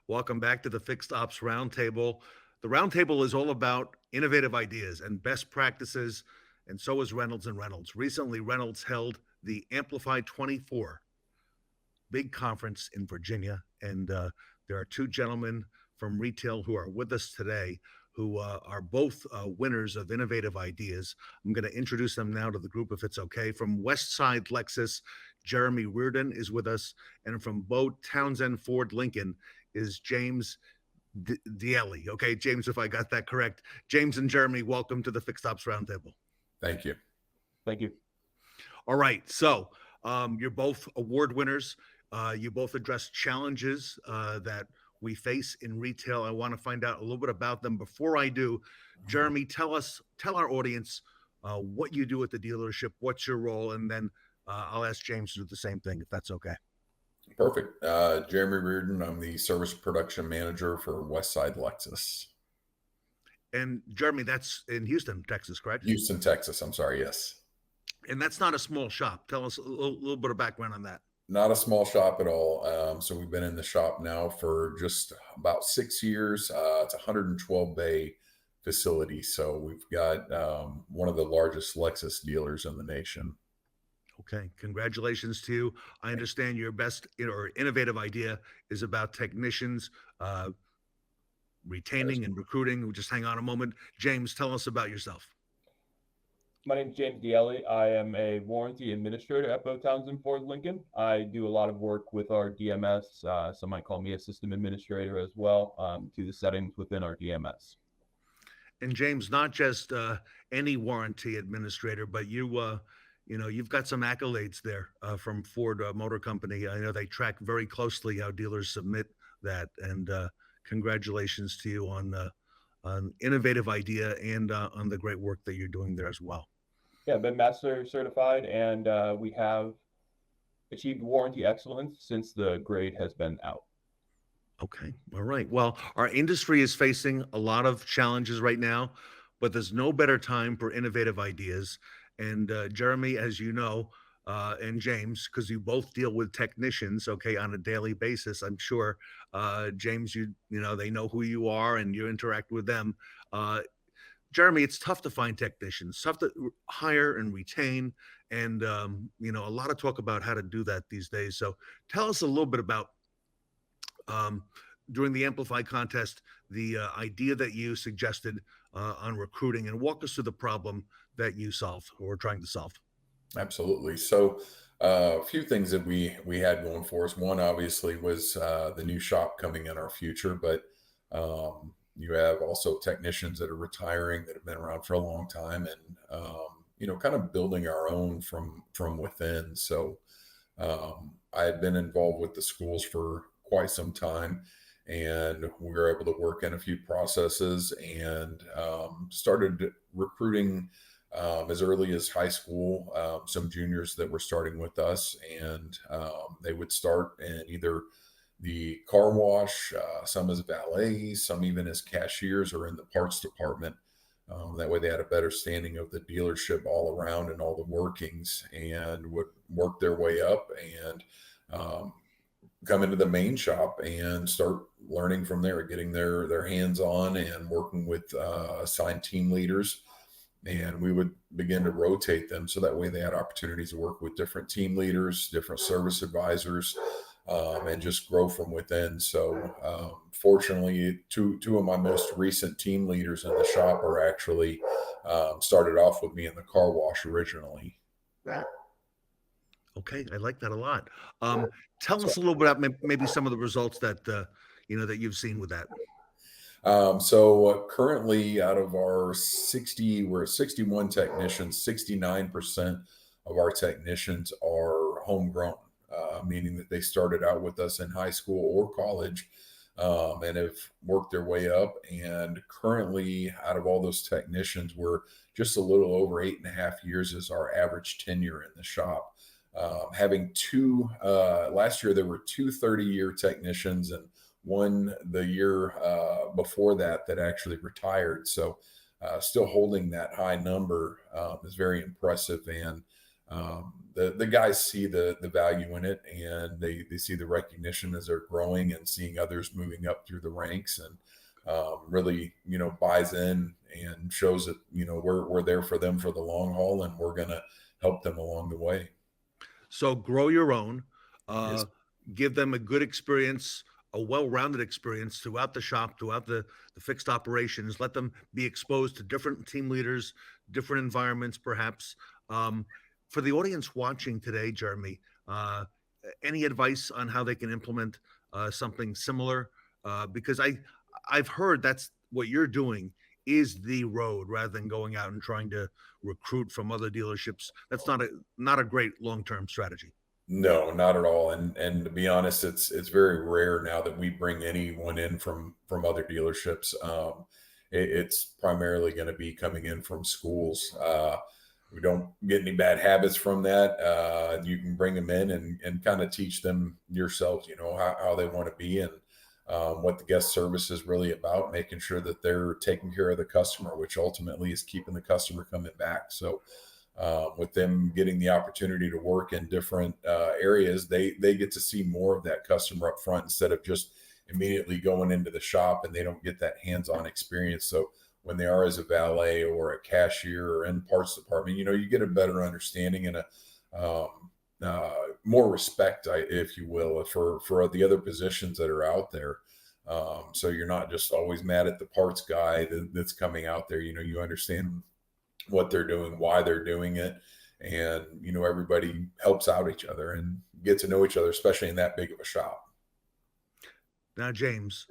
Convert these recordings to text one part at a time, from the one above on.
Welcome back to the Fixed Ops Roundtable. The Roundtable is all about innovative ideas and best practices, and so is Reynolds and Reynolds. Recently, Reynolds held the Amplify 24 big conference in Virginia, and there are two gentlemen from retail who are with us today who are both winners of innovative ideas. I'm going to introduce them now to the group if it's okay. From Westside Lexus, Jeremy Reardon is with us, and from Beau, Townsend Ford Lincoln is James Dieli. Okay, James, if I got that correct. James and Jeremy, welcome to the Fixed Ops Roundtable. Thank you. Thank you. All right, so you're both award winners. You both address challenges that we face in retail. I want to find out a little bit about them. Before I do, Jeremy, tell our audience what you do at the dealership, what's your role, and then I'll ask James to do the same thing, if that's okay. Perfect. Jeremy Reardon. I'm the service production manager for Westside Lexus. And Jeremy, that's in Houston, Texas, correct? Houston, Texas. I'm sorry. Yes. And that's not a small shop. Tell us a little bit of background on that. Not a small shop at all. So we've been in the shop now for just about 6 years. It's a 112 bay facility. So we've got one of the largest Lexus dealers in the nation. Okay, congratulations to you. I understand your best or innovative idea is about technicians retaining and recruiting. We'll just hang on a moment. James, tell us about yourself. My name is James Dieli. I am a warranty administrator at Beau, Townsend Ford Lincoln. I do a lot of work with our DMS. Some might call me a system administrator as well, to the settings within our DMS. And James, not just any warranty administrator, but you've got some accolades there from Ford Motor Company. I know they track very closely how dealers submit that, and congratulations to you on an innovative idea and on the great work that you're doing there as well. Yeah, I've been master certified, and we have achieved warranty excellence since the grade has been out. Okay. All right. Well, our industry is facing a lot of challenges right now, but there's no better time for innovative ideas. And Jeremy, as you know, and James, because you both deal with technicians, okay, on a daily basis, I'm sure, James, they know who you are and you interact with them. Jeremy, it's tough to find technicians, tough to hire and retain, and a lot of talk about how to do that these days. So tell us a little bit about during the Amplify contest, the idea that you suggested on recruiting, and walk us through the problem that you solved or trying to solve. Absolutely. So a few things that we had going for us. One, obviously, was the new shop coming in our future, but you have also technicians that are retiring that have been around for a long time, and kind of building our own from within. So I had been involved with the schools for quite some time, and we were able to work in a few processes and started recruiting as early as high school, some juniors that were starting with us, and they would start in either the car wash, some as valets, some even as cashiers or in the parts department. That way they had a better standing of the dealership all around and all the workings, and would work their way up and come into the main shop and start learning from there, getting their hands on and working with assigned team leaders. And we would begin to rotate them so that way they had opportunities to work with different team leaders, different service advisors, and just grow from within. So fortunately, two of my most recent team leaders in the shop are actually started off with me in the car wash originally. Okay, I like that a lot. Tell us a little bit about maybe some of the results that that you've seen with that. So currently, out of our 60, we're 61 technicians. 69% of our technicians are homegrown, meaning that they started out with us in high school or college, and have worked their way up. And currently, out of all those technicians, we're just a little over 8.5 years is our average tenure in the shop. Having two, last year there were two 30-year technicians, and one the year before that actually retired. So still holding that high number is very impressive. And the guys see the value in it, and they see the recognition as they're growing and seeing others moving up through the ranks, and really, buys in and shows that, we're there for them for the long haul, and we're going to help them along the way. So grow your own, Yes. uh, give them a good experience, a well-rounded experience throughout the shop, throughout the fixed operations. Let them be exposed to different team leaders, different environments, perhaps. Um, for the audience watching today, Jeremy, any advice on how they can implement something similar? Because I've heard that's what you're doing is the road rather than going out and trying to recruit from other dealerships. That's not a great long-term strategy. No, not at all. And to be honest, it's very rare now that we bring anyone in from other dealerships. It's primarily going to be coming in from schools. We don't get any bad habits from that. You can bring them in and kind of teach them yourselves, how they want to be, and what the guest service is really about, making sure that they're taking care of the customer, which ultimately is keeping the customer coming back. So with them getting the opportunity to work in different areas, they get to see more of that customer up front instead of just immediately going into the shop, and they don't get that hands-on experience. So when they are as a valet or a cashier or in parts department, you get a better understanding and more respect, if you will, for the other positions that are out there. So you're not just always mad at the parts guy that's coming out there. You understand what they're doing, why they're doing it, and everybody helps out each other and get to know each other, especially in that big of a shop. Now, James,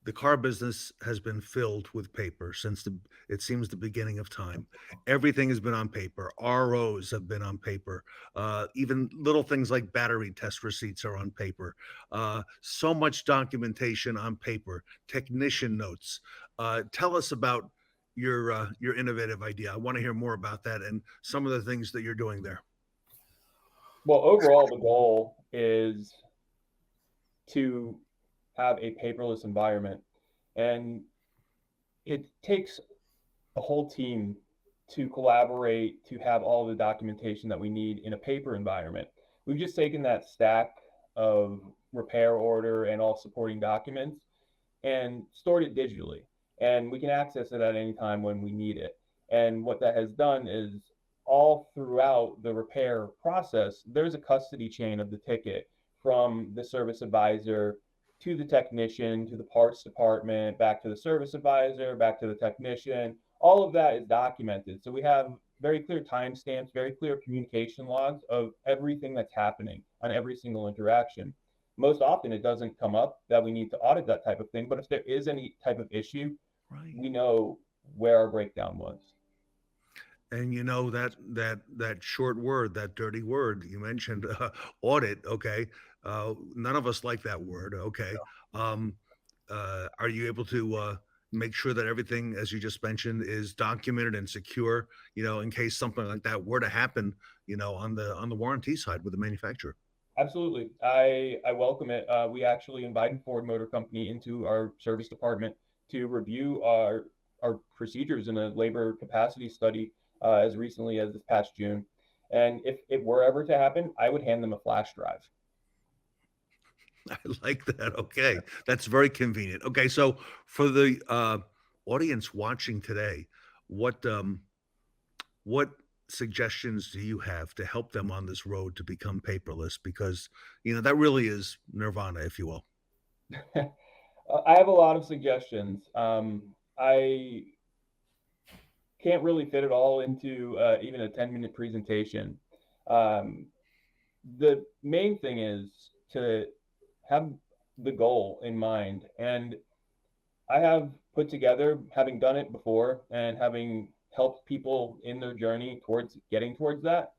the car business has been filled with paper since it seems the beginning of time. Everything has been on paper. ROs have been on paper. Even little things like battery test receipts are on paper. So much documentation on paper. Technician notes. Tell us about your innovative idea. I want to hear more about that and some of the things that you're doing there. Well, overall, the goal is to have a paperless environment, and it takes a whole team to collaborate to have all the documentation that we need in a paper environment. We've just taken that stack of repair order and all supporting documents and stored it digitally, and we can access it at any time when we need it. And what that has done is all throughout the repair process, there's a custody chain of the ticket from the service advisor to the technician, to the parts department, back to the service advisor, back to the technician. All of that is documented. So we have very clear timestamps, very clear communication logs of everything that's happening on every single interaction. Most often it doesn't come up that we need to audit that type of thing, but if there is any type of issue, Right. we know where our breakdown was. And that short word, that dirty word you mentioned, audit. Okay, none of us like that word. Okay, um, are you able to make sure that everything, as you just mentioned, is documented and secure? In case something like that were to happen, on the warranty side with the manufacturer. Absolutely. I welcome it. We actually invited Ford Motor Company into our service department to review our procedures in a labor capacity study as recently as this past June. And if it were ever to happen, I would hand them a flash drive. I like that. Okay, that's very convenient. Okay, so for the audience watching today, what suggestions do you have to help them on this road to become paperless? Because that really is nirvana, if you will. I have a lot of suggestions. I can't really fit it all into even a 10-minute presentation. Um, the main thing is to have the goal in mind. And I have put together, having done it before and having helped people in their journey towards getting towards that,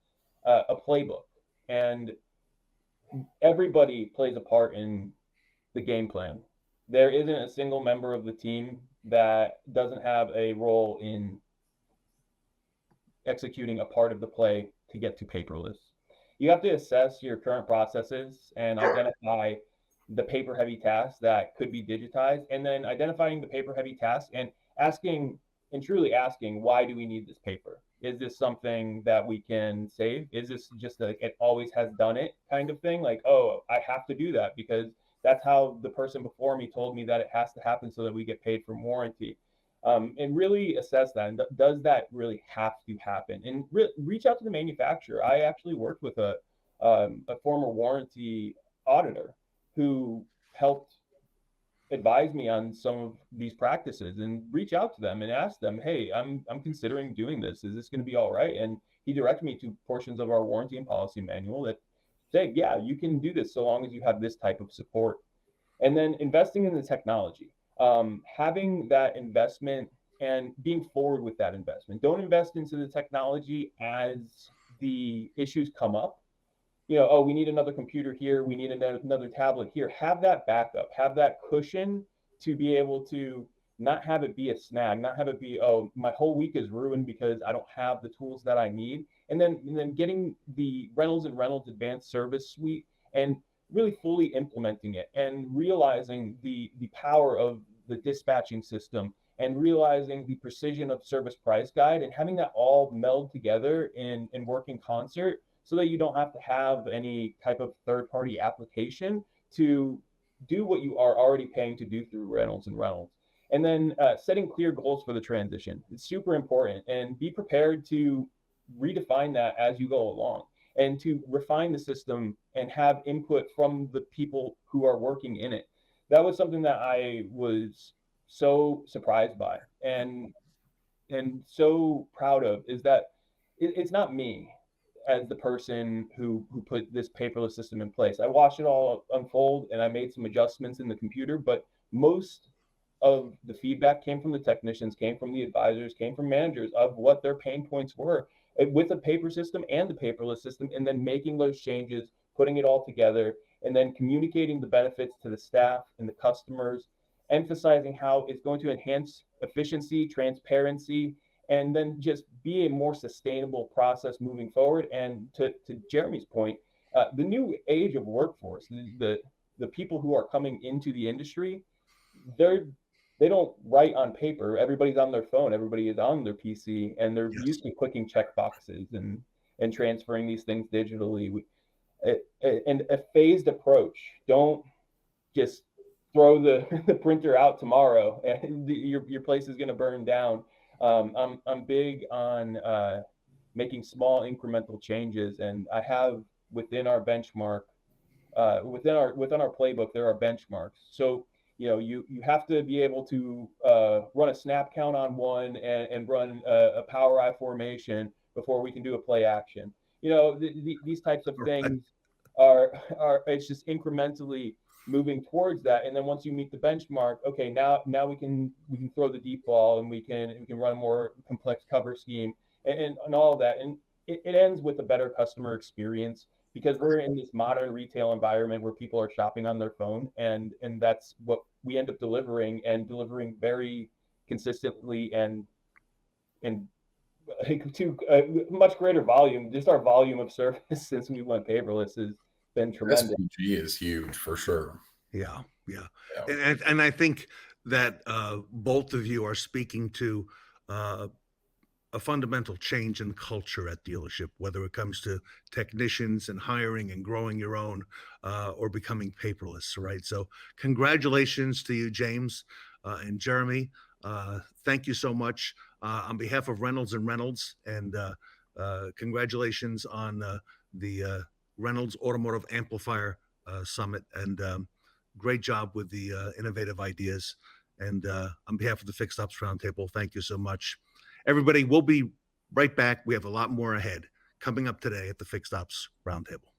a playbook. And everybody plays a part in the game plan. There isn't a single member of the team that doesn't have a role in executing a part of the play to get to paperless. You have to assess your current processes and identify the paper heavy tasks that could be digitized, and then identifying the paper heavy tasks and asking and truly asking, why do we need this paper? Is this something that we can save? Is this just like it always has done it kind of thing? Like, oh, I have to do that because that's how the person before me told me that it has to happen so that we get paid from warranty. And really assess that. And does that really have to happen? And reach out to the manufacturer. I actually worked with a former warranty auditor who helped advise me on some of these practices, and reach out to them and ask them, hey, I'm considering doing this. Is this going to be all right? And he directed me to portions of our warranty and policy manual that say, yeah, you can do this so long as you have this type of support. And then investing in the technology, having that investment and being forward with that investment. Don't invest into the technology as the issues come up. Oh, we need another computer here, we need another tablet here. Have that backup, have that cushion to be able to not have it be a snag, not have it be, oh, my whole week is ruined because I don't have the tools that I need. And then getting the Reynolds and Reynolds Advanced Service Suite and really fully implementing it, and realizing the power of the dispatching system, and realizing the precision of service price guide, and having that all meld together and work in concert, so that you don't have to have any type of third-party application to do what you are already paying to do through Reynolds and Reynolds. And then setting clear goals for the transition. It's super important, and be prepared to redefine that as you go along, and to refine the system and have input from the people who are working in it. That was something that I was so surprised by and so proud of, is that it's not me as the person who put this paperless system in place. I watched it all unfold and I made some adjustments in the computer, but most of the feedback came from the technicians, came from the advisors, came from managers of what their pain points were with the paper system and the paperless system, and then making those changes, putting it all together, and then communicating the benefits to the staff and the customers, emphasizing how it's going to enhance efficiency, transparency, and then just be a more sustainable process moving forward. And to Jeremy's point, the new age of workforce, the people who are coming into the industry, they don't write on paper. Everybody's on their phone. Everybody is on their PC, and they're used to clicking check boxes and transferring these things digitally. And a phased approach. Don't just throw the printer out tomorrow and your place is going to burn down. I'm big on making small incremental changes, and I have within our benchmark, within our playbook, there are benchmarks. So you have to be able to run a snap count on one and run a power I formation before we can do a play action. These types of things are it's just incrementally moving towards that. And then once you meet the benchmark, okay, now we can throw the deep ball, and we can run a more complex cover scheme and all of that. And it ends with a better customer experience, because we're in this modern retail environment where people are shopping on their phone, and that's what we end up delivering very consistently and to a much greater volume. Just our volume of service since we went paperless has been tremendous. SPG is huge for sure. Yeah. And I think that both of you are speaking to a fundamental change in culture at dealership, whether it comes to technicians and hiring and growing your own, or becoming paperless, right? So congratulations to you, James and Jeremy. Thank you so much on behalf of Reynolds and Reynolds, and congratulations on the Reynolds Automotive Amplifier Summit, and great job with the innovative ideas. And on behalf of the Fixed Ops Roundtable, thank you so much. Everybody, we'll be right back. We have a lot more ahead coming up today at the Fixed Ops Roundtable.